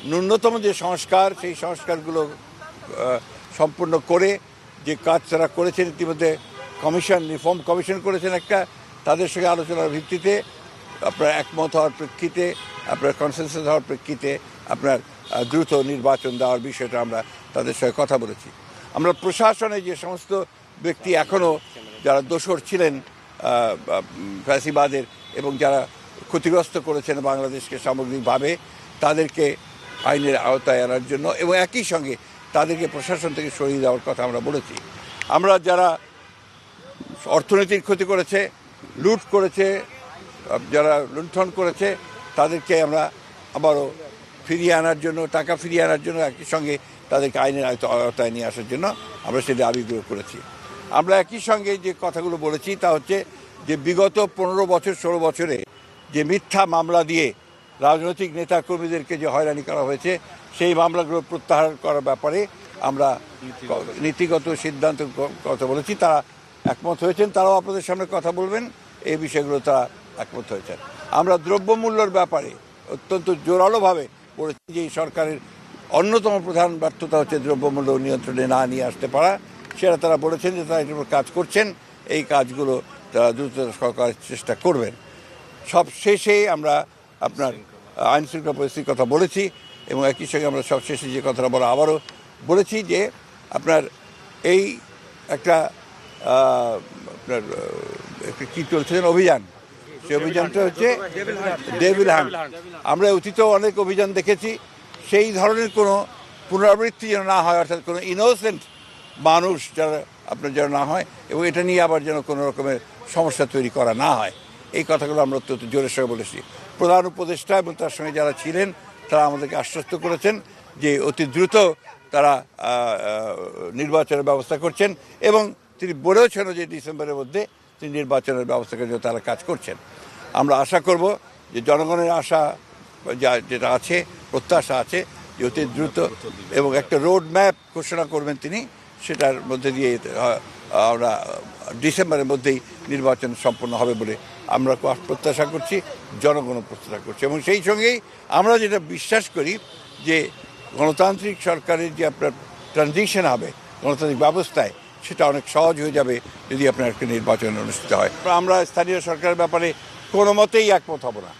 ন্যূনতম যে সংস্কার, সেই সংস্কারগুলো সম্পূর্ণ করে যে কাজ তারা করেছেন, ইতিমধ্যে রিফর্ম কমিশন করেছেন একটা, তাদের সঙ্গে আলোচনার ভিত্তিতে আপনার একমত হওয়ার প্রেক্ষিতে, আপনার কনসেনসাস হওয়ার প্রেক্ষিতে আপনার দ্রুত নির্বাচন দেওয়ার বিষয়টা আমরা তাদের সঙ্গে কথা বলেছি। আমরা প্রশাসনে যে সমস্ত ব্যক্তি এখনও যারা দোষর ছিলেন ফ্যাসিবাদের এবং যারা ক্ষতিগ্রস্ত করেছেন বাংলাদেশকে সামগ্রিকভাবে, তাদেরকে আইনের আওতায় আনার জন্য এবং একই সঙ্গে তাদেরকে প্রশাসন থেকে সরিয়ে দেওয়ার কথা আমরা বলেছি। আমরা যারা অর্থনীতির ক্ষতি করেছে, লুট করেছে, যারা লুণ্ঠন করেছে, তাদেরকে আমরা আবারও ফিরিয়ে আনার জন্য, টাকা ফিরিয়ে আনার জন্য, একই সঙ্গে তাদেরকে আইনের আওতায় নিয়ে আসার জন্য আমরা সেটা দাবিগুলো করেছি। আমরা একই সঙ্গে যে কথাগুলো বলেছি তা হচ্ছে যে বিগত 15 বছর 16 বছরে যে মিথ্যা মামলা দিয়ে রাজনৈতিক নেতা কর্মীদেরকে যে হয়রানি করা হয়েছে, সেই মামলাগুলো প্রত্যাহার করার ব্যাপারে আমরা নীতিগত সিদ্ধান্ত কথা বলেছি। তারা একমত হয়েছেন, তারাও আপনাদের সামনে কথা বলবেন, এই বিষয়গুলো তারা একমত হয়েছেন। আমরা দ্রব্যমূল্যের ব্যাপারে অত্যন্ত জোরালোভাবে বলেছি যে এই সরকারের অন্যতম প্রধান ব্যর্থতা হচ্ছে দ্রব্যমূল্য নিয়ন্ত্রণে না নিয়ে আসতে পারা। সেটা তারা বলেছেন যে তারা এটার উপর কাজ করছেন, এই কাজগুলো তারা দ্রুততর করার চেষ্টা করবেন। সব শেষে আমরা আপনার আইন শৃঙ্খলা পরিস্থিতির কথা বলেছি এবং একই সঙ্গে আমরা সব শেষে যে কথাটা বলা আবারও বলেছি যে আপনার এই একটা আপনার কী চলছিলেন অভিযান, সেই অভিযানটা হচ্ছে ডেভিল হান্ট। আমরা অতীতেও অনেক অভিযান দেখেছি, সেই ধরনের কোনো পুনরাবৃত্তি যেন না হয়, অর্থাৎ কোনো ইনোসেন্ট মানুষ যারা আপনার যেন না হয় এবং এটা নিয়ে আবার যেন কোনো রকমের সমস্যা তৈরি করা না হয়, এই কথাগুলো আমরা অত্যন্ত জোরের সঙ্গে বলেছি। প্রধান উপদেষ্টা এবং তার সঙ্গে যারা ছিলেন তারা আমাদেরকে আশ্বস্ত করেছেন যে অতি দ্রুত তারা নির্বাচনের ব্যবস্থা করছেন এবং তিনি বলেওছেন যে ডিসেম্বরের মধ্যে তিনি নির্বাচনের ব্যবস্থা করার জন্য তারা কাজ করছেন। আমরা আশা করব যে জনগণের আশা যেটা আছে, প্রত্যাশা আছে যে অতি দ্রুত এবং একটা রোড ম্যাপ ঘোষণা করবেন তিনি, সেটার মধ্যে দিয়ে আমরা ডিসেম্বরের মধ্যেই নির্বাচন সম্পন্ন হবে বলে আমরা প্রত্যাশা করছি, জনগণও প্রত্যাশা করছে। এবং সেই সঙ্গেই আমরা যেটা বিশ্বাস করি যে গণতান্ত্রিক সরকারের যে আপনার ট্রানজিশন হবে গণতান্ত্রিক ব্যবস্থায়, সেটা অনেক সহজ হয়ে যাবে যদি আপনার একটা নির্বাচন অনুষ্ঠিত হয়। আমরা স্থানীয় সরকারের ব্যাপারে কোনো মতেই একমত হব না।